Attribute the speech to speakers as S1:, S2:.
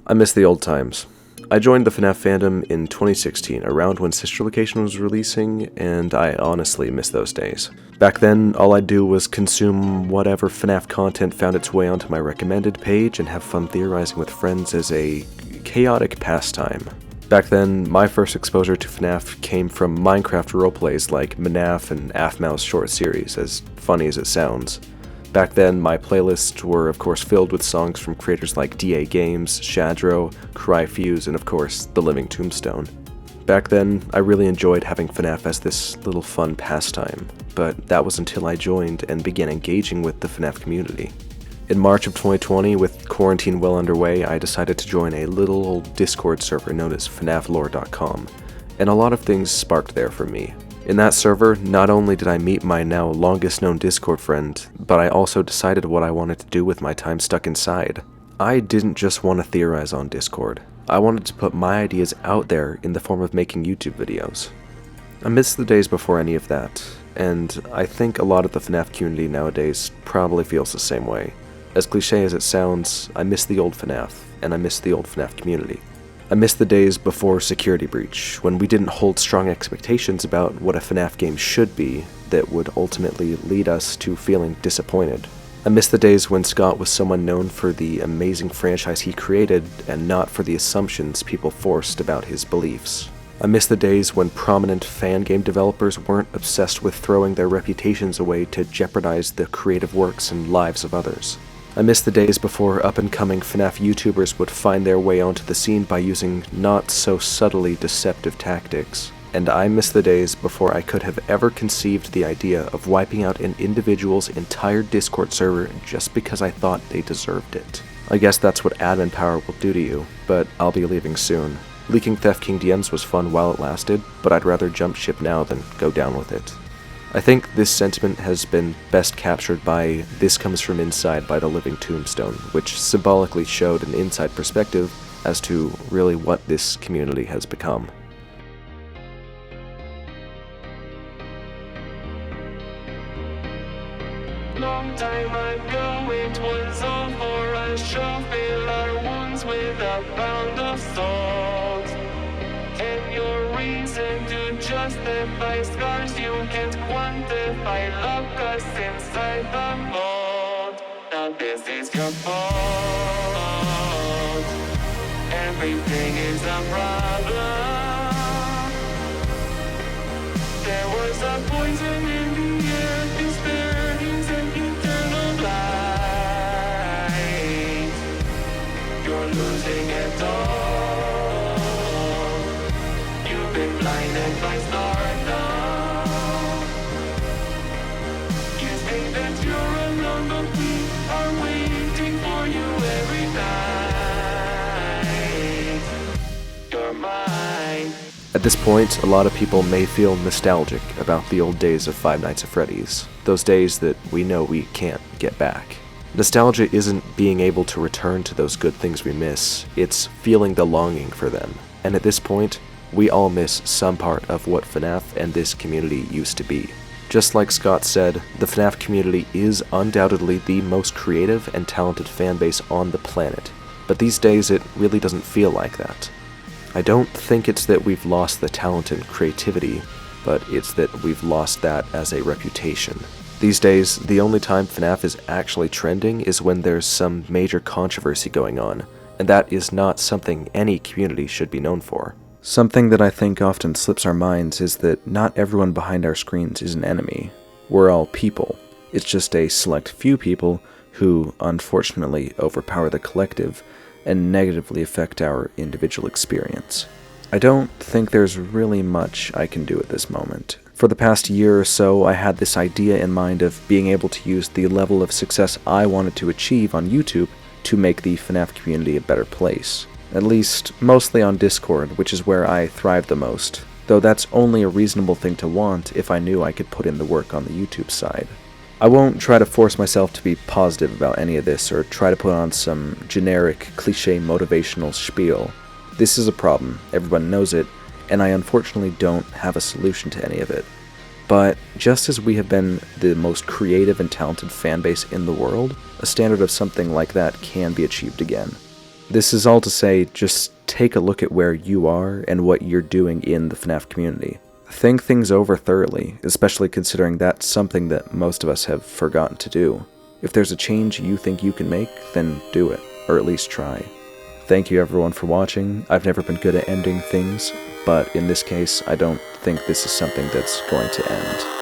S1: I miss the old times. I joined the FNaF fandom in 2016, around when Sister Location was releasing, and I honestly miss those days. Back then, all I'd do was consume whatever FNaF content found its way onto my recommended page and have fun theorizing with friends as a chaotic pastime. Back then, my first exposure to FNaF came from Minecraft roleplays like FNaF and FNaF's short series, as funny as it sounds. Back then, my playlists were of course filled with songs from creators like DA Games, Shadro, Cryfuse, and of course, The Living Tombstone. Back then, I really enjoyed having FNaF as this little fun pastime, but that was until I joined and began engaging with the FNaF community. In March of 2020, with quarantine well underway, I decided to join a little old Discord server known as FNAFlore.com, and a lot of things sparked there for me. In that server, not only did I meet my now longest known Discord friend, but I also decided what I wanted to do with my time stuck inside. I didn't just want to theorize on Discord. I wanted to put my ideas out there in the form of making YouTube videos. I miss the days before any of that, and I think a lot of the FNaF community nowadays probably feels the same way. As cliche as it sounds, I miss the old FNaF, and I miss the old FNaF community. I miss the days before Security Breach, when we didn't hold strong expectations about what a FNaF game should be that would ultimately lead us to feeling disappointed. I miss the days when Scott was someone known for the amazing franchise he created and not for the assumptions people forced about his beliefs. I miss the days when prominent fan game developers weren't obsessed with throwing their reputations away to jeopardize the creative works and lives of others. I miss the days before up-and-coming FNaF YouTubers would find their way onto the scene by using not-so-subtly deceptive tactics. And I miss the days before I could have ever conceived the idea of wiping out an individual's entire Discord server just because I thought they deserved it. I guess that's what admin power will do to you, but I'll be leaving soon. Leaking Theft King DMs was fun while it lasted, but I'd rather jump ship now than go down with it. I think this sentiment has been best captured by This Comes From Inside by The Living Tombstone, which symbolically showed an inside perspective as to really what this community has become.
S2: Long time ago it was all for us, shall fill our wounds with a pound of salt. And your reason to justify scars you can't quantify, lock us inside the mold. Now this is your fault. Everything is a problem. There was a poison in the air, disparities and eternal light. You're losing it all. You've been blinded by stardom. You think that you're alone, but we are waiting for you every night. You're mine.
S1: At this point, a lot of people may feel nostalgic about the old days of Five Nights at Freddy's, those days that we know we can't get back. Nostalgia isn't being able to return to those good things we miss, it's feeling the longing for them. And at this point, we all miss some part of what FNaF and this community used to be. Just like Scott said, the FNaF community is undoubtedly the most creative and talented fanbase on the planet, but these days it really doesn't feel like that. I don't think it's that we've lost the talent and creativity, but it's that we've lost that as a reputation. These days, the only time FNaF is actually trending is when there's some major controversy going on, and that is not something any community should be known for. Something that I think often slips our minds is that not everyone behind our screens is an enemy. We're all people. It's just a select few people who, unfortunately, overpower the collective and negatively affect our individual experience. I don't think there's really much I can do at this moment. For the past year or so, I had this idea in mind of being able to use the level of success I wanted to achieve on YouTube to make the FNaF community a better place. At least, mostly on Discord, which is where I thrive the most, though that's only a reasonable thing to want if I knew I could put in the work on the YouTube side. I won't try to force myself to be positive about any of this or try to put on some generic, cliché motivational spiel. This is a problem, everyone knows it, and I unfortunately don't have a solution to any of it. But just as we have been the most creative and talented fanbase in the world, a standard of something like that can be achieved again. This is all to say, just take a look at where you are and what you're doing in the FNaF community. Think things over thoroughly, especially considering that's something that most of us have forgotten to do. If there's a change you think you can make, then do it, or at least try. Thank you everyone for watching. I've never been good at ending things, but in this case, I don't think this is something that's going to end.